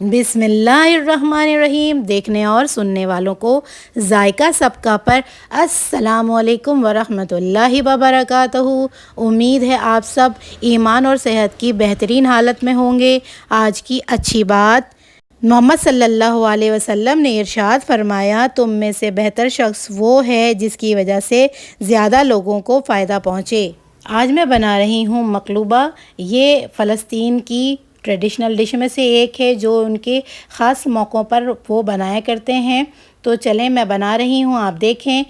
बिस्मिल्लाहिर्रहमानिर्रहीम। देखने और सुनने वालों को जायका सबका पर अस्सलामुअलैकुम वरहमतुल्लाहि वबरकातुहू। उम्मीद है आप सब ईमान और सेहत की बेहतरीन हालत में होंगे। आज की अच्छी बात, मोहम्मद सल्लल्लाहु अलैहि वसल्लम ने इरशाद फरमाया, तुम में से बेहतर शख्स वो है जिसकी वजह से ज़्यादा लोगों को फ़ायदा पहुँचे। आज मैं बना रही हूँ मकलूबा। ये फ़लस्तीन की ट्रेडिशनल डिश में से एक है जो उनके ख़ास मौक़ों पर वो बनाया करते हैं। तो चलें मैं बना रही हूँ, आप देखें।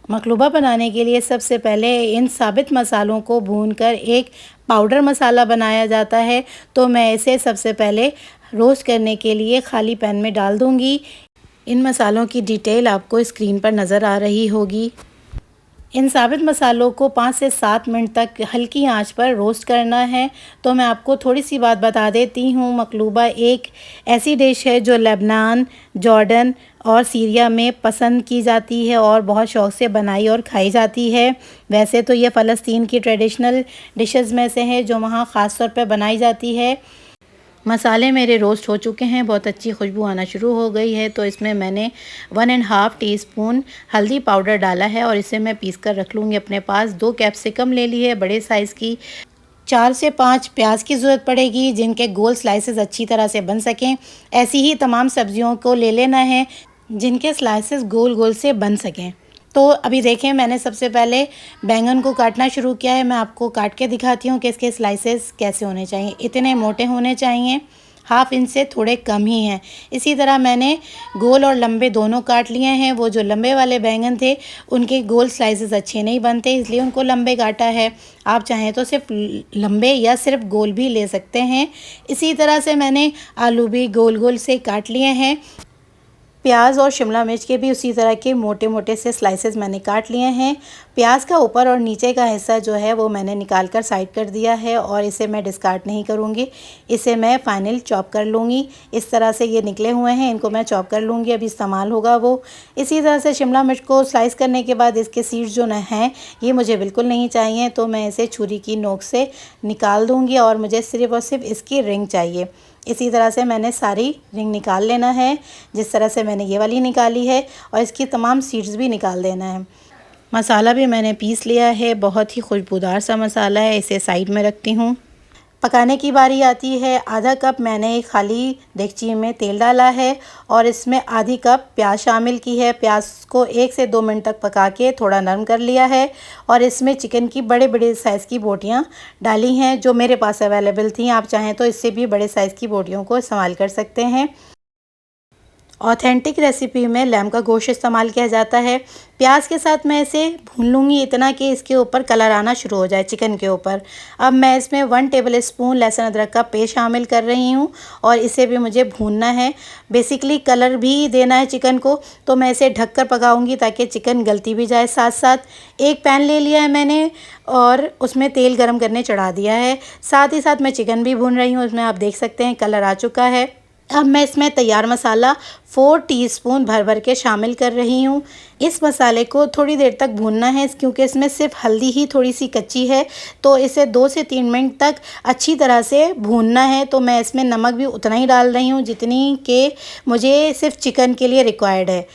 मकलूबा बनाने के लिए सबसे पहले इन साबित मसालों को भूनकर एक पाउडर मसाला बनाया जाता है। तो मैं इसे सबसे पहले रोस्ट करने के लिए खाली पैन में डाल दूँगी। इन मसालों की डिटेल आपको स्क्रीन पर नज़र आ रही होगी। इन साबित मसालों को 5 से 7 मिनट तक हल्की आंच पर रोस्ट करना है। तो मैं आपको थोड़ी सी बात बता देती हूँ। मकलूबा एक ऐसी डिश है जो लेबनान, जॉर्डन और सीरिया में पसंद की जाती है और बहुत शौक़ से बनाई और खाई जाती है। वैसे तो ये फ़लस्तीन की ट्रेडिशनल डिशेस में से है जो वहाँ ख़ास तौर पर बनाई जाती है। मसाले मेरे रोस्ट हो चुके हैं, बहुत अच्छी खुशबू आना शुरू हो गई है। तो इसमें मैंने 1½ टीस्पून हल्दी पाउडर डाला है और इसे मैं पीस कर रख लूँगी अपने पास। 2 कैप्सिकम ले ली है बड़े साइज़ की। 4 से 5 प्याज की ज़रूरत पड़ेगी जिनके गोल स्लाइसेस अच्छी तरह से बन सकें। ऐसी ही तमाम सब्जियों को ले लेना है जिनके स्लाइसेस गोल गोल से बन सकें। तो अभी देखें, मैंने सबसे पहले बैंगन को काटना शुरू किया है। मैं आपको काट के दिखाती हूँ कि इसके स्लाइसेस कैसे होने चाहिए। इतने मोटे होने चाहिए, हाफ इंच से थोड़े कम ही हैं। इसी तरह मैंने गोल और लंबे दोनों काट लिए हैं। वो जो लंबे वाले बैंगन थे उनके गोल स्लाइसेस अच्छे नहीं बनते, इसलिए उनको लंबे काटा है। आप चाहें तो सिर्फ लंबे या सिर्फ गोल भी ले सकते हैं। इसी तरह से मैंने आलू भी गोल गोल से काट लिए हैं। प्याज और शिमला मिर्च के भी उसी तरह के मोटे मोटे से स्लाइसेस मैंने काट लिए हैं। प्याज का ऊपर और नीचे का हिस्सा जो है वो मैंने निकाल कर साइड कर दिया है और इसे मैं डिस्कार्ड नहीं करूँगी। इसे मैं फाइनल चॉप कर लूँगी। इस तरह से ये निकले हुए हैं, इनको मैं चॉप कर लूँगी, अभी इस्तेमाल होगा वो। इसी तरह से शिमला मिर्च को स्लाइस करने के बाद इसके सीड्स जो न हैं ये मुझे बिल्कुल नहीं चाहिए, तो मैं इसे छुरी की नोक से निकाल दूँगी और मुझे सिर्फ़ और सिर्फ इसकी रिंग चाहिए। इसी तरह से मैंने सारी रिंग निकाल लेना है, जिस तरह से मैंने ये वाली निकाली है, और इसकी तमाम सीड्स भी निकाल देना है। मसाला भी मैंने पीस लिया है, बहुत ही खुशबूदार सा मसाला है। इसे साइड में रखती हूँ। पकाने की बारी आती है। आधा कप मैंने एक खाली देगची में तेल डाला है और इसमें आधी कप प्याज शामिल की है। प्याज को 1 से 2 मिनट तक पका के थोड़ा नरम कर लिया है और इसमें चिकन की बड़े बड़े साइज़ की बोटियां डाली हैं जो मेरे पास अवेलेबल थी। आप चाहें तो इससे भी बड़े साइज़ की बोटियों को इस्तेमाल कर सकते हैं। ऑथेंटिक रेसिपी में लैम का गोश्त इस्तेमाल किया जाता है। प्याज के साथ मैं इसे भून लूँगी इतना कि इसके ऊपर कलर आना शुरू हो जाए चिकन के ऊपर। अब मैं इसमें 1 टेबलस्पून लहसुन अदरक का पेस्ट शामिल कर रही हूँ और इसे भी मुझे भूनना है। बेसिकली कलर भी देना है चिकन को, तो मैं इसे ढककर पकाऊंगी ताकि चिकन गलती भी जाए। साथ साथ एक पैन ले लिया है मैंने और उसमें तेल गरम करने चढ़ा दिया है। साथ ही साथ मैं चिकन भी भून रही हूँ। इसमें आप देख सकते हैं कलर आ चुका है। अब मैं इसमें तैयार मसाला 4 टीस्पून भर भर के शामिल कर रही हूँ। इस मसाले को थोड़ी देर तक भूनना है क्योंकि इसमें सिर्फ हल्दी ही थोड़ी सी कच्ची है, तो इसे 2 से 3 मिनट तक अच्छी तरह से भूनना है। तो मैं इसमें नमक भी उतना ही डाल रही हूँ जितनी कि मुझे सिर्फ चिकन के लिए रिक्वायर्ड है।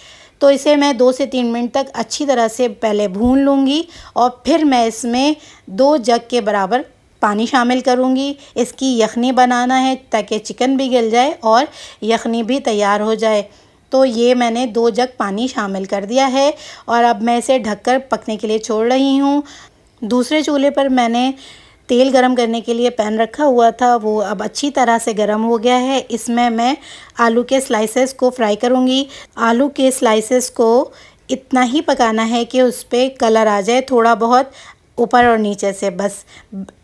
तो इसे मैं 2 से 3 मिनट तक अच्छी तरह से पहले भून लूँगी और फिर मैं इसमें 2 जग के बराबर पानी शामिल करूँगी। इसकी यखनी बनाना है ताकि चिकन भी गल जाए और यखनी भी तैयार हो जाए। तो ये मैंने 2 जग पानी शामिल कर दिया है और अब मैं इसे ढककर पकने के लिए छोड़ रही हूँ। दूसरे चूल्हे पर मैंने तेल गरम करने के लिए पैन रखा हुआ था, वो अब अच्छी तरह से गरम हो गया है। इसमें मैं आलू के स्लाइसेस को फ्राई करूँगी। आलू के स्लाइसेस को इतना ही पकाना है कि उस पर कलर आ जाए थोड़ा बहुत ऊपर और नीचे से, बस।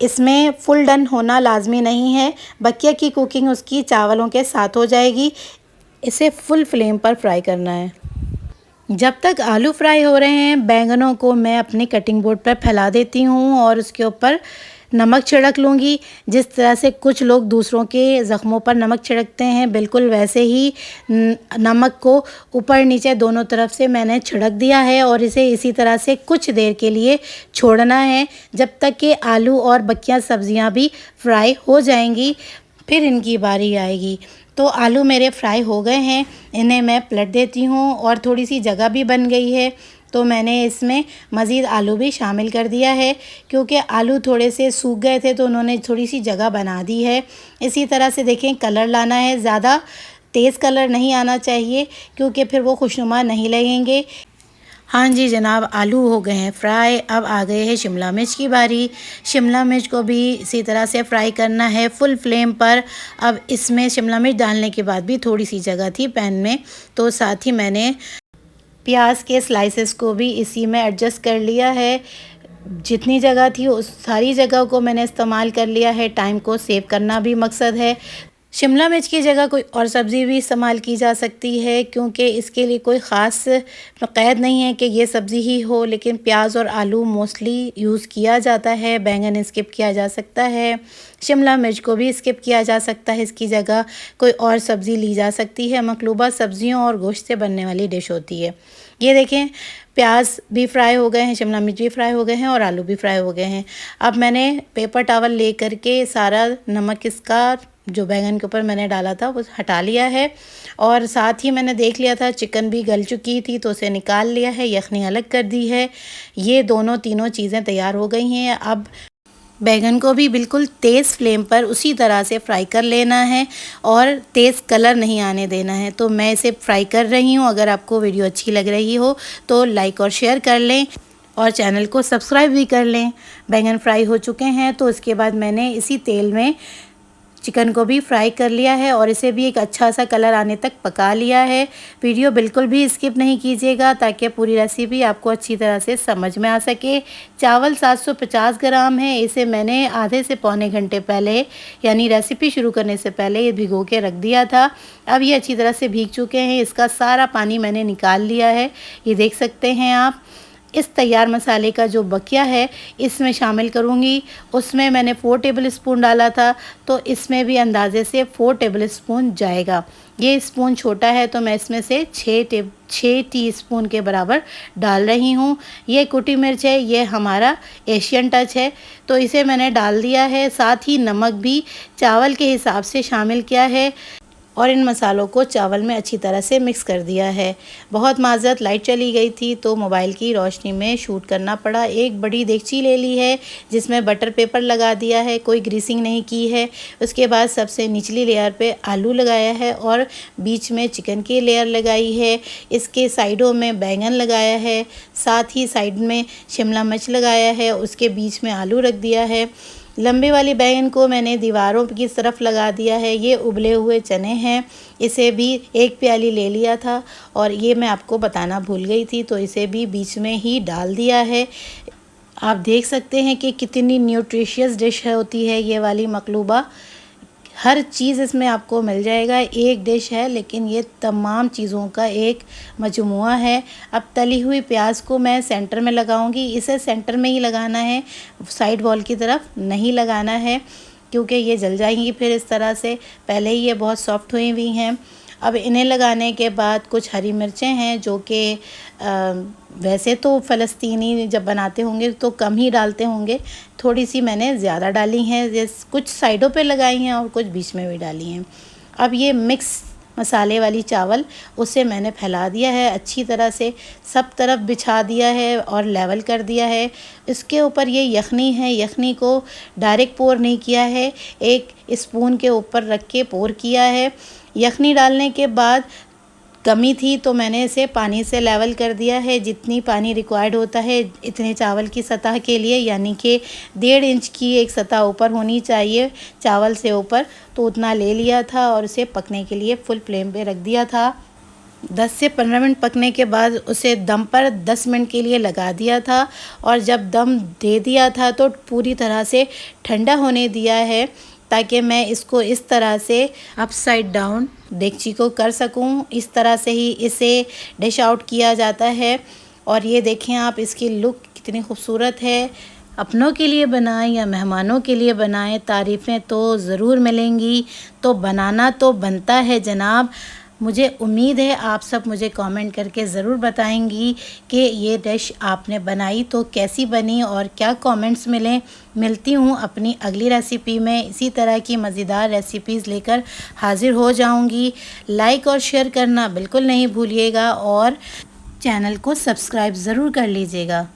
इसमें फुल डन होना लाजमी नहीं है, बकिया की कुकिंग उसकी चावलों के साथ हो जाएगी। इसे फुल फ्लेम पर फ्राई करना है। जब तक आलू फ्राई हो रहे हैं, बैंगनों को मैं अपने कटिंग बोर्ड पर फैला देती हूँ और उसके ऊपर नमक छिड़क लूँगी। जिस तरह से कुछ लोग दूसरों के ज़ख्मों पर नमक छिड़कते हैं, बिल्कुल वैसे ही नमक को ऊपर नीचे दोनों तरफ से मैंने छिड़क दिया है और इसे इसी तरह से कुछ देर के लिए छोड़ना है जब तक कि आलू और बकिया सब्ज़ियाँ भी फ्राई हो जाएंगी। फिर इनकी बारी आएगी। तो आलू मेरे फ्राई हो गए हैं, इन्हें मैं पलट देती हूँ और थोड़ी सी जगह भी बन गई है। तो मैंने इसमें मज़ीद आलू भी शामिल कर दिया है, क्योंकि आलू थोड़े से सूख गए थे तो उन्होंने थोड़ी सी जगह बना दी है। इसी तरह से देखें, कलर लाना है, ज़्यादा तेज़ कलर नहीं आना चाहिए क्योंकि फिर वो खुशनुमा नहीं लगेंगे। हाँ जी जनाब, आलू हो गए हैं फ्राई। अब आ गए हैं शिमला मिर्च की बारी। शिमला मिर्च को भी इसी तरह से फ्राई करना है फुल फ्लेम पर। अब इसमें शिमला मिर्च डालने के बाद भी थोड़ी सी जगह थी पैन में, तो साथ ही मैंने प्याज के स्लाइसेस को भी इसी में एडजस्ट कर लिया है। जितनी जगह थी उस सारी जगह को मैंने इस्तेमाल कर लिया है। टाइम को सेव करना भी मकसद है। शिमला मिर्च की जगह कोई और सब्ज़ी भी इस्तेमाल की जा सकती है, क्योंकि इसके लिए कोई ख़ास क़ैद नहीं है कि ये सब्ज़ी ही हो, लेकिन प्याज और आलू मोस्टली यूज़ किया जाता है। बैंगन स्किप किया जा सकता है, शिमला मिर्च को भी स्किप किया जा सकता है। इसकी जगह कोई और सब्ज़ी ली जा सकती है। मकलूबा सब्ज़ियों और गोश्त से बनने वाली डिश होती है। ये देखें, प्याज भी फ्राई हो गए हैं, शिमला मिर्च भी फ्राई हो गए हैं और आलू भी फ्राई हो गए हैं। अब मैंने पेपर टॉवल ले करके सारा नमक इसका जो बैंगन के ऊपर मैंने डाला था वो हटा लिया है, और साथ ही मैंने देख लिया था चिकन भी गल चुकी थी तो उसे निकाल लिया है, यखनी अलग कर दी है। ये तीनों चीज़ें तैयार हो गई हैं। अब बैंगन को भी बिल्कुल तेज़ फ्लेम पर उसी तरह से फ्राई कर लेना है और तेज़ कलर नहीं आने देना है। तो मैं इसे फ्राई कर रही हूँ। अगर आपको वीडियो अच्छी लग रही हो तो लाइक और शेयर कर लें और चैनल को सब्सक्राइब भी कर लें। बैंगन फ्राई हो चुके हैं तो इसके बाद मैंने इसी तेल में चिकन को भी फ्राई कर लिया है और इसे भी एक अच्छा सा कलर आने तक पका लिया है। वीडियो बिल्कुल भी स्किप नहीं कीजिएगा ताकि पूरी रेसिपी आपको अच्छी तरह से समझ में आ सके। चावल 750 ग्राम है। इसे मैंने आधे से पौने घंटे पहले, यानी रेसिपी शुरू करने से पहले, ये भिगो के रख दिया था। अब ये अच्छी तरह से भीग चुके हैं। इसका सारा पानी मैंने निकाल लिया है, ये देख सकते हैं आप। इस तैयार मसाले का जो बकिया है इसमें शामिल करूँगी। उसमें मैंने 4 टेबल स्पून डाला था, तो इसमें भी अंदाज़े से 4 टेबल स्पून जाएगा। ये स्पून छोटा है तो मैं इसमें से 6 टीस्पून के बराबर डाल रही हूँ। ये कुटी मिर्च है, ये हमारा एशियन टच है, तो इसे मैंने डाल दिया है। साथ ही नमक भी चावल के हिसाब से शामिल किया है और इन मसालों को चावल में अच्छी तरह से मिक्स कर दिया है। बहुत माज़रत, लाइट चली गई थी तो मोबाइल की रोशनी में शूट करना पड़ा। एक बड़ी देगची ले ली है जिसमें बटर पेपर लगा दिया है, कोई ग्रीसिंग नहीं की है। उसके बाद सबसे निचली लेयर पे आलू लगाया है और बीच में चिकन की लेयर लगाई है। इसके साइडों में बैंगन लगाया है, साथ ही साइड में शिमला मिर्च लगाया है, उसके बीच में आलू रख दिया है। लंबे वाले बैंगन को मैंने दीवारों की तरफ लगा दिया है। ये उबले हुए चने हैं, इसे भी एक प्याली ले लिया था और ये मैं आपको बताना भूल गई थी, तो इसे भी बीच में ही डाल दिया है। आप देख सकते हैं कि कितनी न्यूट्रिशियस डिश होती है ये वाली मकलूबा। हर चीज़ इसमें आपको मिल जाएगा। एक डिश है लेकिन ये तमाम चीज़ों का एक मजमुआ है। अब तली हुई प्याज को मैं सेंटर में लगाऊंगी। इसे सेंटर में ही लगाना है, साइड वॉल की तरफ नहीं लगाना है, क्योंकि ये जल जाएंगी फिर इस तरह से। पहले ही ये बहुत सॉफ्ट हुई हुई हैं। अब इन्हें लगाने के बाद कुछ हरी मिर्चें हैं जो कि वैसे तो फ़लस्तीनी जब बनाते होंगे तो कम ही डालते होंगे, थोड़ी सी मैंने ज़्यादा डाली हैं। जैसे कुछ साइडों पे लगाई हैं और कुछ बीच में भी डाली हैं। अब ये मिक्स मसाले वाली चावल उसे मैंने फैला दिया है, अच्छी तरह से सब तरफ बिछा दिया है और लेवल कर दिया है। इसके ऊपर ये यखनी है, यखनी को डायरेक्ट पोर नहीं किया है, एक स्पून के ऊपर रख के पोर किया है। यखनी डालने के बाद कमी थी तो मैंने इसे पानी से लेवल कर दिया है। जितनी पानी रिक्वायर्ड होता है इतने चावल की सतह के लिए, यानी कि 1.5 इंच की एक सतह ऊपर होनी चाहिए चावल से ऊपर, तो उतना ले लिया था और उसे पकने के लिए फुल फ्लेम पे रख दिया था। 10 से 15 मिनट पकने के बाद उसे दम पर 10 मिनट के लिए लगा दिया था और जब दम दे दिया था तो पूरी तरह से ठंडा होने दिया है, ताकि मैं इसको इस तरह से अपसाइड डाउन देगची को कर सकूं। इस तरह से ही इसे डिश आउट किया जाता है। और ये देखें आप, इसकी लुक कितनी खूबसूरत है। अपनों के लिए बनाएं या मेहमानों के लिए बनाएं, तारीफ़ें तो ज़रूर मिलेंगी। तो बनाना तो बनता है जनाब। मुझे उम्मीद है आप सब मुझे कमेंट करके ज़रूर बताएंगी कि ये डिश आपने बनाई तो कैसी बनी और क्या कमेंट्स मिले। मिलती हूँ अपनी अगली रेसिपी में, इसी तरह की मज़ेदार रेसिपीज़ लेकर हाज़िर हो जाऊँगी। लाइक और शेयर करना बिल्कुल नहीं भूलिएगा और चैनल को सब्सक्राइब ज़रूर कर लीजिएगा।